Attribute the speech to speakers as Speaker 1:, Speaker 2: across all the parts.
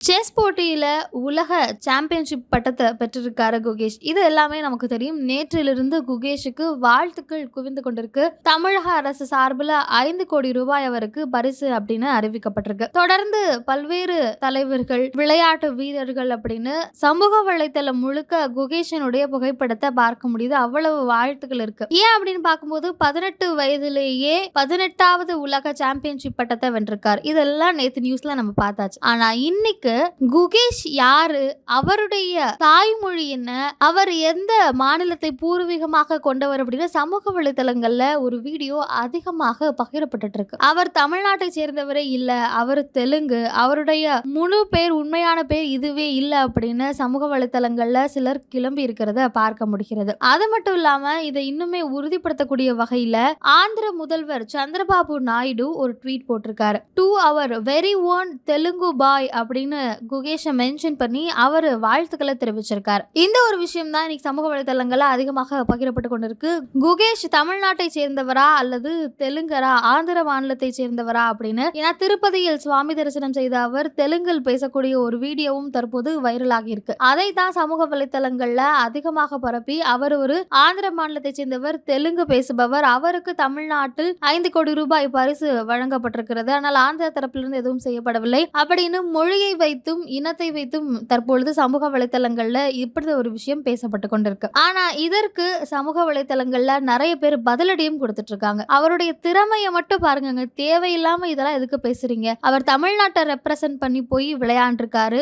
Speaker 1: Chess போட்டியில உலக championship பட்டத்த பெற்றிருக்காரு Gukesh. இது எல்லாமே நமக்கு தெரியும். நேற்றிலிருந்து குகேஷுக்கு வாழ்த்துக்கள் குவிந்து கொண்டிருக்கு. தமிழக அரசு சார்பில 5 கோடி ரூபாய் அவருக்கு பரிசு அப்படின்னு அறிவிக்கப்பட்டிருக்கு. தொடர்ந்து பல்வேறு தலைவர்கள், விளையாட்டு வீரர்கள் அப்படின்னு சமூக வலைத்தளம் முழுக்க குகேஷனுடைய புகைப்படத்தை பார்க்க முடியுது. அவ்வளவு வாழ்த்துக்கள் இருக்கு. ஏன் அப்படின்னு பார்க்கும்போது 18 வயதிலேயே 18வது உலக சாம்பியன்ஷிப் பட்டத்தை வென்றிருக்காரு. இதெல்லாம் நேத்து நியூஸ்ல நம்ம பார்த்தாச்சு. ஆனா இன்னைக்கு குகேஷ் யாரு, அவருடைய தாய்மொழி என்ன, அவர் எந்த மாநிலத்தை பூர்வீகமாக கொண்டவர் அப்படின்னு சமூக வலைதளங்கள்ல ஒரு வீடியோ அதிகமாக பகிரப்பட்டு இருக்கு. அவர் தமிழ்நாட்டை சேர்ந்தவரே இல்ல, அவர் தெலுங்கு, அவருடைய முழு பேர், உண்மையான பேர் இதுவே இல்ல அப்படின்னு சமூக வலைதளங்கள்ல சிலர் கிளம்பி இருக்கிறத பார்க்க முடிகிறது. அது மட்டும் இல்லாம இதை இன்னுமே உறுதிப்படுத்தக்கூடிய வகையில ஆந்திர முதல்வர் சந்திரபாபு நாயுடு ஒரு ட்வீட் போட்டிருக்காரு. To our very own Telugu boy அப்படின்னு குகேஷை மென்ஷன் பண்ணி அவர் வாழ்த்துக்களை தெரிவிச்சிருக்காரு. இந்த ஒரு விஷயம் தான் இன்னைக்கு சமூக வலைதளங்கள்ல அதிகமாக பகிரப்பட்டு கொண்டிருக்கு. குகேஷ் தமிழ்நாட்டை சேர்ந்தவரா அல்லது தெலுங்கரா, ஆந்திர மாநிலத்தை சேர்ந்தவரா அப்படின்னு. ஏன்னா திருப்பதியில் சுவாமி தரிசனம் செய்த அவர் தெலுங்கில் பேசக்கூடிய ஒரு வீடியோவும் தற்போது வைரல் ஆகி இருக்கு. அதை தான் சமூக வலைதளங்கள்ல அதிகமாக பரப்பி அவர் ஒரு ஆந்திர மாநிலத்தை சேர்ந்தவர், தெலுங்கு பேசுபவர், அவருக்கு தமிழ்நாட்டில் 5 கோடி ரூபாய் பரிசு வழங்கப்பட்டிருக்கிறது. ஆனால் ஆந்திர தரப்பிலிருந்து எதுவும் செய்யப்படவில்லை அப்படின்னு மொழியை வைத்தும் இனத்தை வைத்தும் தற்பொழுது சமூக வலைதளங்கள்ல இப்படி ஒரு விஷயம் பேசப்பட்டு கொண்டிருக்கு. ஆனா இதற்கு சமூக வலைதளங்கள்ல நிறைய பேர் பதிலடியும் கொடுத்துட்டு இருக்காங்க. அவருடைய திறமையை மட்டும் பாருங்க, தேவையில்லாம இதெல்லாம் எதுக்கு பேசுறீங்க? அவர் தமிழ்நாட்டை ரெப்ரசன்ட் பண்ணி போய் விளையாண்டிருக்காரு.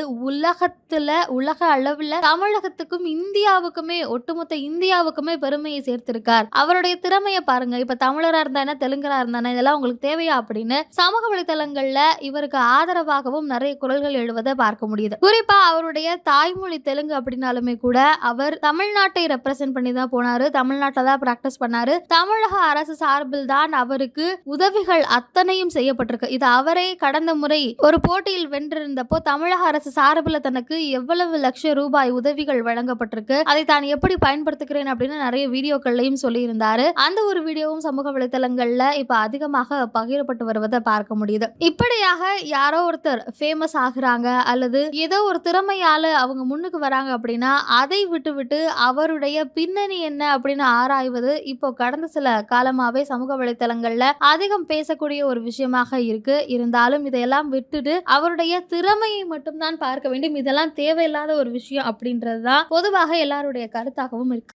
Speaker 1: உலக அளவுல தமிழகத்துக்கும் இந்தியாவுக்குமே, ஒட்டுமொத்த இந்தியாவுக்குமே பெருமையை சேர்த்திருக்கார். அவருடைய திறமையை பாருங்க. இப்ப தமிழரா இருந்தானே, தெலுங்கரா இருந்தானே, இதெல்லாம் உங்களுக்கு தேவையா அப்படின்னு சமூக வலைதளங்கள்ல இவருக்கு ஆதரவாகவும் நிறைய குரல்கள் எழுவதை பார்க்க முடியுது. குறிப்பா அவருடைய தாய்மொழி தெலுங்கு அப்படின்னாலுமே கூட அவர் தமிழ்நாட்டை ரெப்ரசென்ட் பண்ணி தான் போனாரு. தமிழ்நாட்டில் தான் பிராக்டிஸ் பண்ணாரு. தமிழக அரசு சார்பில் தான் அவருக்கு உதவிகள் அத்தனையும் செய்யப்பட்டிருக்கு. இது அவரே கடந்த முறை ஒரு போட்டியில் வென்றிருந்தப்போ தமிழக அரசு சார்பில் தனக்கு எவ்வளவு லட்சம் ரூபாய் உதவிகள் வழங்கப்பட்டிருக்கு, அதை தான் எப்படி பயன்படுத்துகிறேன் அப்படின்னு நிறைய வீடியோக்கள்லையும் சொல்லியிருந்தாரு. அந்த ஒரு வீடியோவும் சமூக வலைதளங்கள்ல இப்ப அதிகமாக பகிரப்பட்டு வருவதை பார்க்க முடியுது. இப்படியாக யாரோ ஒருத்தர் ஃபேமஸ் ஆகுறாங்க அல்லது ஏதோ ஒரு திறமையால அவங்க முன்னுக்கு வராங்க அப்படின்னா அதை விட்டு அவருடைய பின்னணி என்ன அப்படின்னு ஆராய்வது இப்போ கடந்த சில காலமாவே சமூக வலைதளங்கள்ல அதிகம் பேசக்கூடிய ஒரு விஷயமாக இருக்கு. இருந்தாலும் இதையெல்லாம் விட்டுட்டு அவருடைய திறமையை மட்டும்தான் பார்க்க வேண்டும். இதெல்லாம் தேவையில்லாத ஒரு விஷயம் அப்படின்றதுதான் பொதுவாக எல்லாருடைய கருத்தாகவும் இருக்கு.